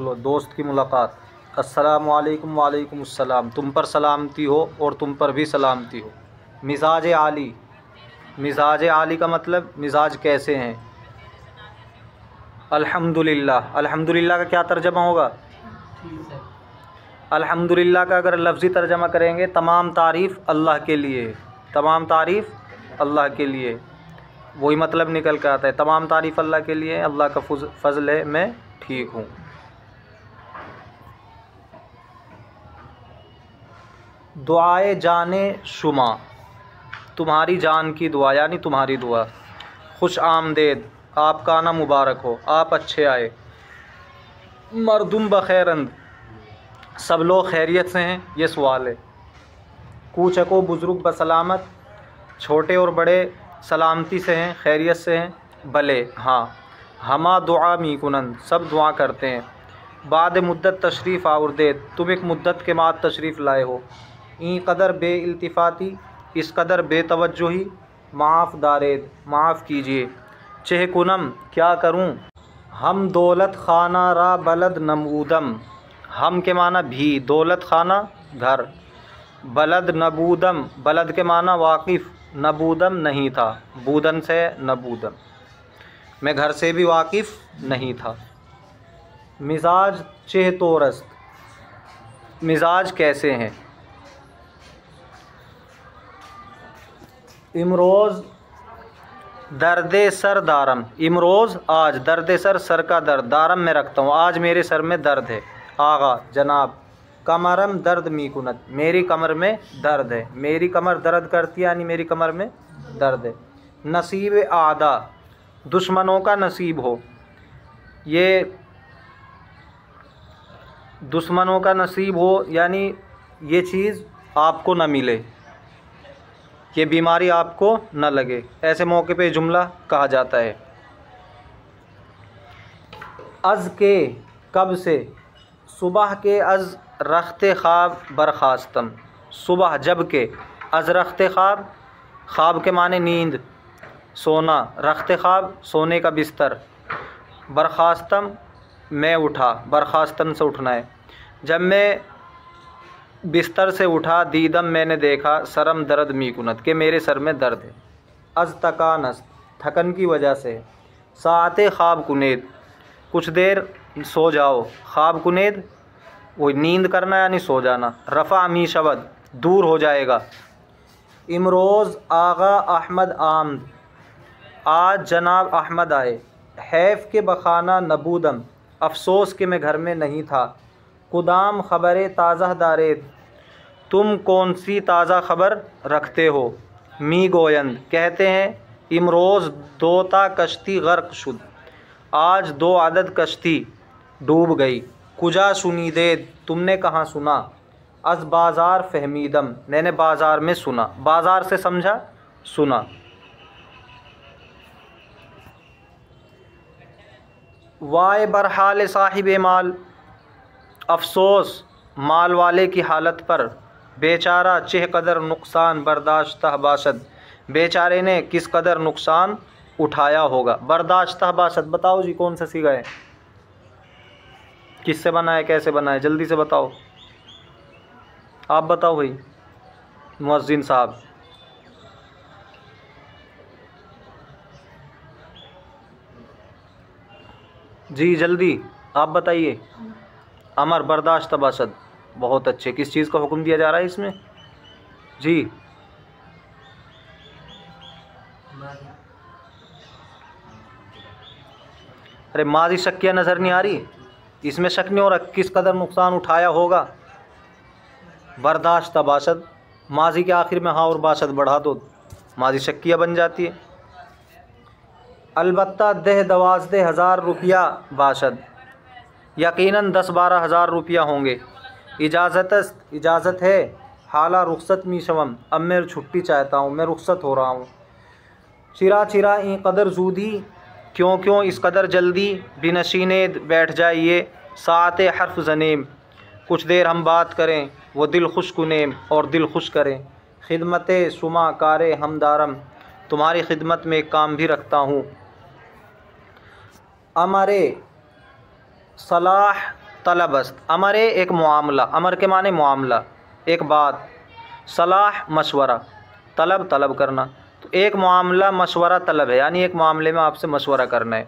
लो दोस्त की मुलाकात। अस्सलामु अलैकुम वालेकुम अस्सलाम। तुम पर सलामती हो और तुम पर भी सलामती हो। मिजाज आली। मिजाज आली का मतलब मिजाज कैसे हैं। अल्हम्दुलिल्लाह। अल्हम्दुलिल्लाह का क्या तर्जमा होगा। अल्हम्दुलिल्लाह का अगर लफ्ज़ी तर्जमा करेंगे तमाम तारीफ़ अल्लाह के लिए। तमाम तारीफ़ अल्लाह के लिए, वही मतलब निकल के आता है। तमाम तारीफ़ अल्लाह के लिए, अल्लाह का फ़ज़ल है, मैं ठीक हूँ। दुआए जाने शुमा, तुम्हारी जान की दुआ यानी तुम्हारी दुआ। खुश आमदेद, आपका आना मुबारक हो, आप अच्छे आए। मरदुम बखैरंद, सब लोग खैरियत से हैं, ये सवाल है। कूचको बुज़ुर्ग बसलामत, छोटे और बड़े सलामती से हैं, खैरियत से हैं। भले हाँ, हमा दुआ मीकुनन, सब दुआ करते हैं। बाद मुद्दत तशरीफ़ आवरदेद, तुम एक मुद्दत के बाद तशरीफ़ लाए हो। ई कदर बे इल्तिफ़ाती, इस कदर बेतवज्जुही। माफ़ दारेद, माफ़ कीजिए। चह कुनम, क्या करूँ। हम दौलत खाना रा बलद नमूदम, हम के माना भी, दौलत खाना घर। बलद नबूदम, बलद के माना वाकिफ़, नबूदम नहीं था, बूदन से नबूदम, मैं घर से भी वाकिफ़ नहीं था। मिजाज चेह तोरस्त, मिजाज कैसे हैं। इमरोज़ दर्द सर दारम, इमरोज़ आज, दर्द सर, सर का दर्द, दारम में रखता हूँ, आज मेरे सर में दर्द है। आगा जनाब, कमरम दर्द मीकुनत, मेरी कमर में दर्द है, मेरी कमर दर्द करती है यानी मेरी कमर में दर्द है। नसीब आदा, दुश्मनों का नसीब हो, ये दुश्मनों का नसीब हो यानी ये चीज़ आपको न मिले, ये बीमारी आपको न लगे, ऐसे मौके पे जुमला कहा जाता है। अज़ के, कब से। सुबह के अज़ रख्ते ख्वाब बरखास्तम, सुबह जब के, अज़ रख्ते ख्वाब, ख्वाब के माने नींद, सोना, रख्ते ख्वाब सोने का बिस्तर। बरखास्तम मैं उठा, बरखास्तन से उठना है। जब मैं बिस्तर से उठा, दीदम मैंने देखा, सरम दर्द मीकुनत, के मेरे सर में दर्द है। अज़ तकानस, थकन की वजह से। साते ख्वाब कुनेद, कुछ देर सो जाओ, ख्वाब कुनेद वही नींद करना यानी सो जाना। रफ़ा मीशवद, दूर हो जाएगा। इमरोज़ आगा अहमद आमद, आज जनाब अहमद आए। हैफ़ के बखाना नबूदम, अफसोस के मैं घर में नहीं था। कुदाम ख़बर ताज़ा दारेद, तुम कौन सी ताज़ा खबर रखते हो। मी गोयंद, कहते हैं इमरोज़ दोता कश्ती गर्क शुद, आज दो आदद कश्ती डूब गई। कुजा सुनीदेद, तुमने कहाँ सुना। अज़ बाज़ार फ़हमीदम, मैंने बाज़ार में सुना, बाज़ार से समझा सुना। वाए बरहाल साहिब माल, अफसोस माल वाले की हालत पर। बेचारा चह कदर नुकसान बर्दाश्त बाशद, बेचारे ने किस कदर नुकसान उठाया होगा। बर्दाश्त बाशद, बताओ जी कौन सा सीगा है, किससे बना है, कैसे बना है, जल्दी से बताओ। आप बताओ भाई मुअज्जिन साहब। जी जल्दी आप बताइए। अमर बर्दाश्त बाशद, बहुत अच्छे। किस चीज़ का हुक्म दिया जा रहा है इसमें जी। अरे माजी शक्किया नज़र नहीं आ रही, इसमें शक नहीं हो रहा किस कदर नुकसान उठाया होगा। बर्दाश्त बाशद, माजी के आखिर में हाँ और बाशद बढ़ा दो, माजी शक्किया बन जाती है। अलबत्ता दह 12,000 रुपया बाशद, यकीनन 10-12 हज़ार रुपया होंगे। इजाज़त है, हाला रुखसत मीशवम, अब मैं छुट्टी चाहता हूँ, मैं रुखसत हो रहा हूँ। चिरा चिरा ई कदर जूदी, क्यों क्यों इस कदर जल्दी। बिनशीनेद, बैठ जाइए। साते हर्फ जनेम, कुछ देर हम बात करें। वो दिल खुश कुनेम, और दिल खुश करें। खिदमत सुमा कारे हमदारम, तुम्हारी खिदमत में एक काम भी रखता हूँ। अमरे सलाह तलबस्त अमर एक मामला, अमर के माने मामला, एक बात। सलाह मशवरा, तलब तलब करना, तो एक मामला मशवरा तलब है, यानी एक मामले में आपसे मशवरा करना है।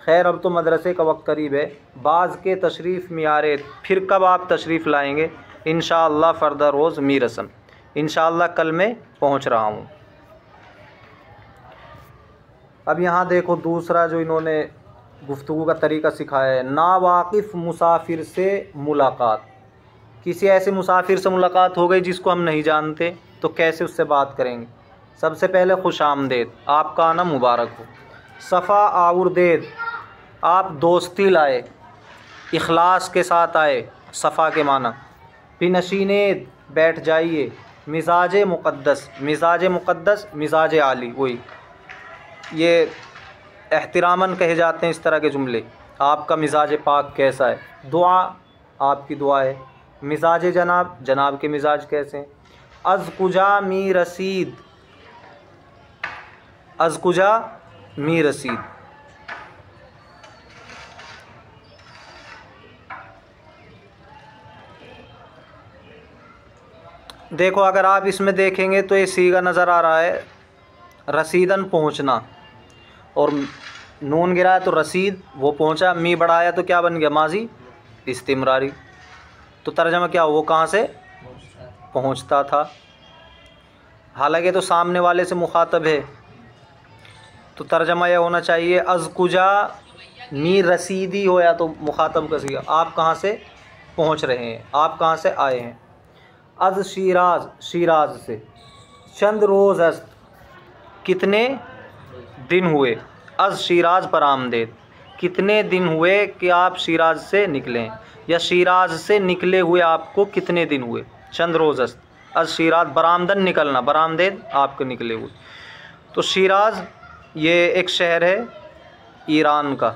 खैर अब तो मदरसे का वक्त करीब है। बाज़ के तशरीफ़ मियारे, फिर कब आप तशरीफ़ लाएँगे? इंशाअल्लाह फ़र्दा रोज़ मीरसम, इंशाअल्लाह कल मैं पहुँच रहा हूँ। अब यहाँ देखो दूसरा जो इन्होंने गुफ्तगू का तरीका सिखाया है, नावाकिफ़ मुसाफिर से मुलाकात। किसी ऐसे मुसाफिर से मुलाकात हो गई जिसको हम नहीं जानते, तो कैसे उससे बात करेंगे? सबसे पहले खुश आमदेद, आपका आना मुबारक हो। सफ़ा आउरदेद, आप दोस्ती लाए, इखलास के साथ आए, सफ़ा के माना। बिनशीनेद, बैठ जाइए। मिजाज मुक़द्दस, मिजाज मुक़द्दस मिजाज आली, वही ये एहतिरामन कहे जाते हैं इस तरह के जुमले। आपका मिजाज पाक कैसा है? दुआ, आपकी दुआ है। मिजाज जनाब, जनाब के मिजाज कैसे हैं? अज़कुजा मी रसीद, अज़कुजा मी रसीद, देखो अगर आप इसमें देखेंगे तो ये सीगा नज़र आ रहा है रसीदन पहुँचना, और नून गिराया तो रसीद वो पहुँचा, मी बढ़ाया तो क्या बन गया? माजी इस्तिमरारी। तो तर्जमा क्या, वो कहाँ से पहुँचता था। हालांकि तो सामने वाले से मुखातब है, तो तर्जमा यह होना चाहिए अज़कुजा मी रसीदी हो, या तो मुखातब का सीगा, आप कहाँ से पहुँच रहे हैं, आप कहाँ से आए हैं। अज़ शीराज, शीराज से। चंद रोज़ अस्त, कितने दिन हुए। अज़ शीराज पर आमदेद, कितने दिन हुए कि आप शिराज से निकलें, या शिराज से निकले हुए आपको कितने दिन हुए। चंद रोज़ अस्त, अज़ शीराज बरामदन निकलना, बरामदेद आपके निकले हुए। तो शिराज ये एक शहर है ईरान का।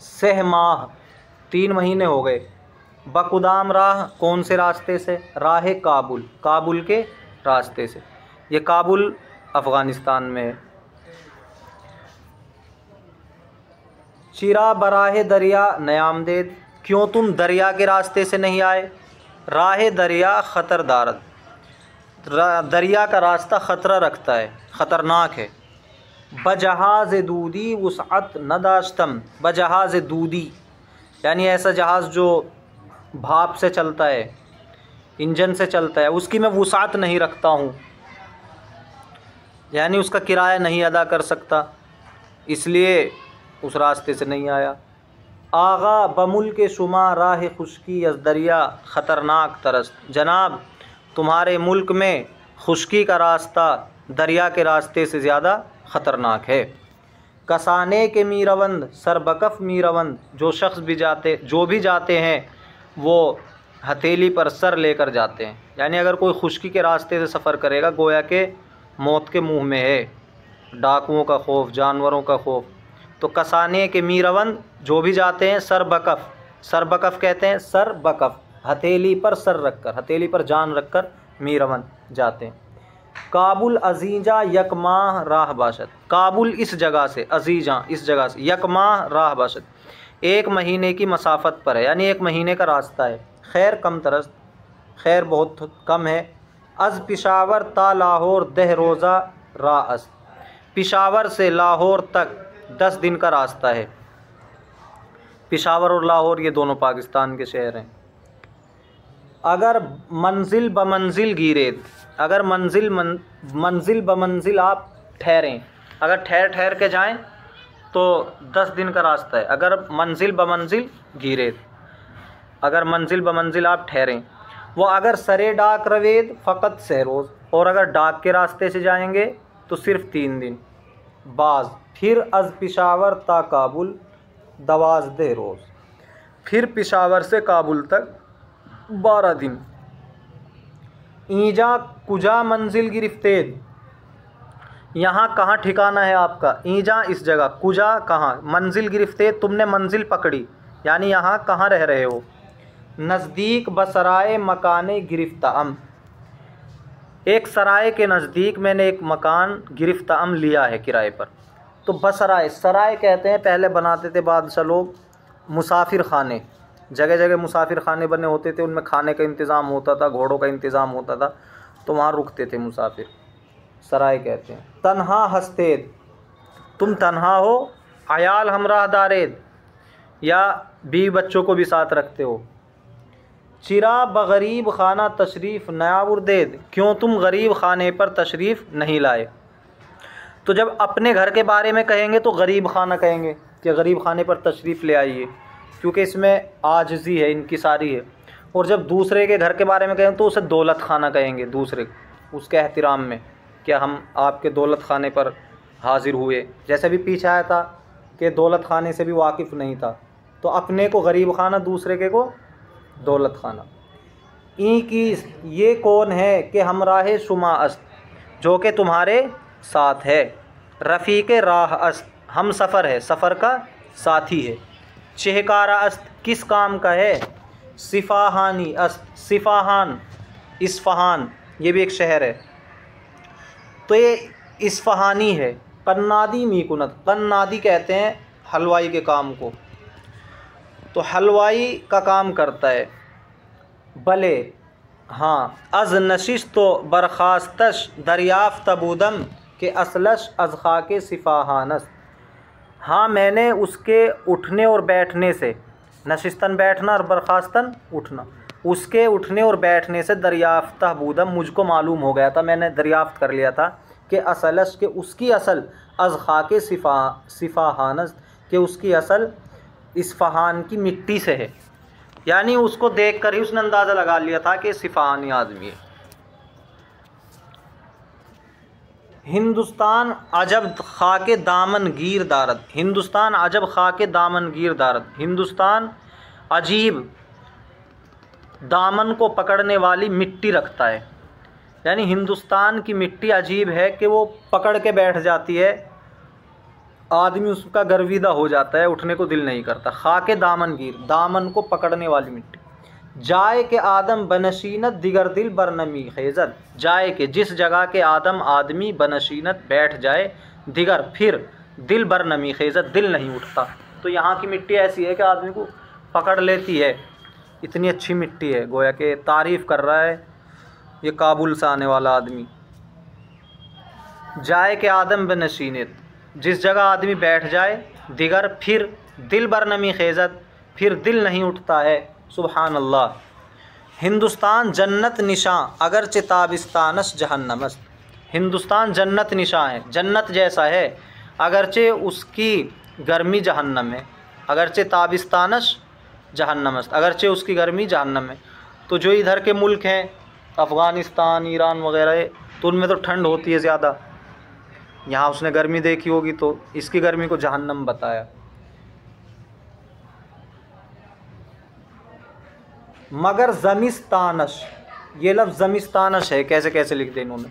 सह माह, 3 महीने हो गए। बकुदाम राह, कौन से रास्ते से? राह काबुल, काबुल के रास्ते से। ये काबुल अफ़गानिस्तान में है। चिरा बराह दरिया नयामदेद, क्यों तुम दरिया के रास्ते से नहीं आए? राह दरिया ख़तरदारत, दरिया का रास्ता ख़तरा रखता है, ख़तरनाक है। बजहाज़ दूदी वुसअत नदाश्तम, बजहाज़ दूदी यानी ऐसा जहाज़ जो भाप से चलता है, इंजन से चलता है, उसकी मैं वुसात नहीं रखता हूँ, यानी उसका किराया नहीं अदा कर सकता, इसलिए उस रास्ते से नहीं आया। आगा बमुल के शुमा राह खुश्की अज़ दरिया ख़तरनाक तरस, जनाब तुम्हारे मुल्क में खुश्की का रास्ता दरिया के रास्ते से ज़्यादा ख़तरनाक है। कसाने के मीरवंद सरबकफ़ मीरवंद, जो भी जाते हैं वो हथेली पर सर लेकर जाते हैं, यानी अगर कोई खुश्की के रास्ते से सफ़र करेगा गोया के मौत के मुंह में है, डाकुओं का खौफ, जानवरों का खौफ। तो कसाने के मीरवंद, जो भी जाते हैं, सरबकफ़, सरबकफ़ कहते हैं सरबकफ़, हथेली पर सर रखकर, हथेली पर जान रखकर मीरवंद जाते हैं। काबुल अजीजा यकमाह राह बाशत, काबुल इस जगह से, अजीजा इस जगह से, यकमाह राह बाशत 1 महीने की मसाफत पर है, यानी 1 महीने का रास्ता है। खैर कम तरस, खैर बहुत कम है। अज़ पिशावर ता लाहौर 10 रोज़ा राअस, पिशावर से लाहौर तक 10 दिन का रास्ता है। पिशावर और लाहौर ये दोनों पाकिस्तान के शहर हैं। अगर मंजिल ब मंजिल गिरेद, अगर मंजिल ब मंजिल आप ठहरें, अगर ठहर ठहर के जाएं तो 10 दिन का रास्ता है। अगर मंजिल ब मंजिल गिरेद, अगर मंजिल ब मंजिल आप ठहरें। वो अगर सरे डाक रवेद फ़कत सहरोज़, और अगर डाक के रास्ते से जाएंगे तो सिर्फ़ 3 दिन। बाज़ फिर अज़ पिशावर ता काबुल 12 रोज़, फिर पिशावर से काबुल तक 12 दिन। ईजा कुजा मंजिल गिरफ्तेद, यहाँ कहाँ ठिकाना है आपका? ईजा इस जगह, कुजा कहाँ, मंजिल गिरफ्तेद तुमने मंजिल पकड़ी, यानी यहाँ कहाँ रह रहे हो। नज़दीक बसराए मकाने गिरफ्ताम, एक सराय के नज़दीक मैंने एक मकान गिरफ्ताम लिया है किराए पर। तो बसराए, सराय कहते हैं पहले बनाते थे बादशाह लोग मुसाफिर खाने, जगह जगह मुसाफिर खाने बने होते थे, उनमें खाने का इंतज़ाम होता था, घोड़ों का इंतज़ाम होता था, तो वहाँ रुकते थे मुसाफिर, सराय कहते हैं। तन्हा हस्तेद, तुम तन्हा हो, अयाल हमरा दारेद, या बीवी बच्चों को भी साथ रखते हो। चिरा बगरीब खाना तशरीफ़ नयावुरदेद, क्यों तुम गरीब खाने पर तशरीफ़ नहीं लाए। तो जब अपने घर के बारे में कहेंगे तो गरीब खाना कहेंगे कि गरीब खाने पर तशरीफ़ ले आइए, क्योंकि इसमें आजिज़ी है, इनकी सारी है। और जब दूसरे के घर के बारे में कहेंगे तो उसे दौलत खाना कहेंगे, दूसरे उसके एहतराम में, क्या हम आपके दौलत खाने पर हाजिर हुए। जैसे भी पीछे आया था कि दौलत खाने से भी वाकिफ़ नहीं था, तो अपने को गरीब खाना, दूसरे के को दौलत खाना। ई की ये कौन है कि हमराह शुमा अस्त, जो कि तुम्हारे साथ है। रफ़ीक़ राह अस्त, हम सफ़र है, सफ़र का साथी है। चहकारा अस्त, किस काम का है। सिफ़ाहानी अस्त, सिफ़ाहान इस्फ़हान, ये भी एक शहर है, तो ये इस्फ़हानी है। कन्नादी मीकुनत, कन्नादी कहते हैं हलवाई के काम को, तो हलवाई का काम करता है। भले हाँ, अज़ नशिश तो बरखास्तश दरियाफ़्त तबूदम के असलश अज़ ख़ाके सिफ़ाहानस, हाँ मैंने उसके उठने और बैठने से, नशिस्तन बैठना और बरखास्तन उठना, उसके उठने और बैठने से दरियाफ़्त तबूदम मुझको मालूम हो गया था, मैंने दरियाफ़्त कर लिया था कि असलश के उसकी असल, अज़ ख़ाके सिफ़ाहानस के उसकी असल इस्फ़हान की मिट्टी से है। यानी उसको देखकर ही उसने अंदाज़ा लगा लिया था कि सिफ़हानी आदमी है। हिंदुस्तान अजब खाके दामन गिर दारद, हिंदुस्तान अजब खाके दामन गिर दारद, हिंदुस्तान अजीब दामन को पकड़ने वाली मिट्टी रखता है। यानी हिंदुस्तान की मिट्टी अजीब है कि वो पकड़ के बैठ जाती है, आदमी उसका गर्विदा हो जाता है, उठने को दिल नहीं करता। खाके दामन गिर, दामन को पकड़ने वाली मिट्टी। जाए के आदम बनशीनत दिगर दिल बरनमी खेजत, जाए के जिस जगह के आदम आदमी बनशीनत बैठ जाए, दिगर फिर दिल बरनमी खेजत दिल नहीं उठता। तो यहाँ की मिट्टी ऐसी है कि आदमी को पकड़ लेती है, इतनी अच्छी मिट्टी है। गोया के तारीफ़ कर रहा है ये काबुल से आने वाला आदमी। जाए के आदम बनशीनत, जिस जगह आदमी बैठ जाए, दिगर फिर दिल बरनमी खेजत फिर दिल नहीं उठता है। सुबहान अल्लाह। हिंदुस्तान जन्नत निशां अगरचे ताबिस्तानस जहन्नमस, हिंदुस्तान जन्नत निशां है, जन्नत जैसा है, अगरचे उसकी गर्मी जहन्नम है। अगरचे ताबिस्तानस जहन्नमस, अगरचे उसकी गर्मी जहन्नम है। तो जो इधर के मुल्क हैं अफ़गानिस्तान, ईरान वगैरह, तो उनमें तो ठंड होती है ज़्यादा, यहाँ उसने गर्मी देखी होगी तो इसकी गर्मी को जहन्नम बताया। मगर ज़मिस्तानश, ये लफ्ज़ ज़मिस्तानश है, कैसे कैसे लिख दे इन्होंने।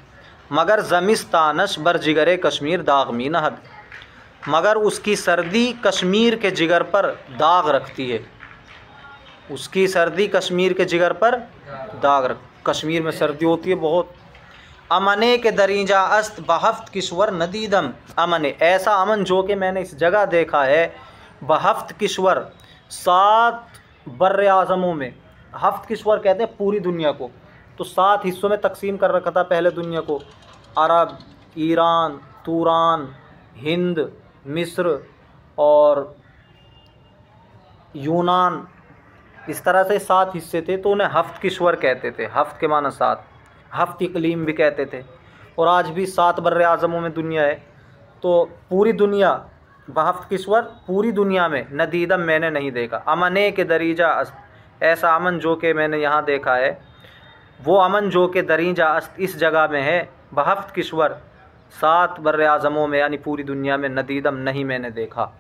मगर ज़मिस्तानश बर जिगरे कश्मीर दागमी नहद, मगर उसकी सर्दी कश्मीर के जिगर पर दाग रखती है, उसकी सर्दी कश्मीर के जिगर पर दाग रख, कश्मीर में सर्दी होती है बहुत। अमने के दरीजा अस्त बहफ्त किश्वर नदीदम, अमने ऐसा अमन जो कि मैंने इस जगह देखा है, बहफ्त किश्वर 7 बर्र आज़मों में, हफ्त किश्वर कहते हैं पूरी दुनिया को, तो 7 हिस्सों में तकसीम कर रखा था पहले दुनिया को, अरब, ईरान, तुरान, हिंद, मिस्र और यूनान, इस तरह से 7 हिस्से थे, तो उन्हें हफ्त किश्वर कहते थे। हफ्त के माना 7, हफ्त इकलीम भी कहते थे। और आज भी 7 बर्र आज़मों में दुनिया है, तो पूरी दुनिया बहफ्त किश्वर, पूरी दुनिया में नदीदम मैंने नहीं देखा। अमने के दरीजा अस्त, ऐसा अमन जो कि मैंने यहाँ देखा है, वो अमन जो कि दरीजा अस्त इस जगह में है, बहफ्त किश्वर 7 बर्र आज़मों में यानी पूरी दुनिया में, नदीदम नहीं मैंने देखा।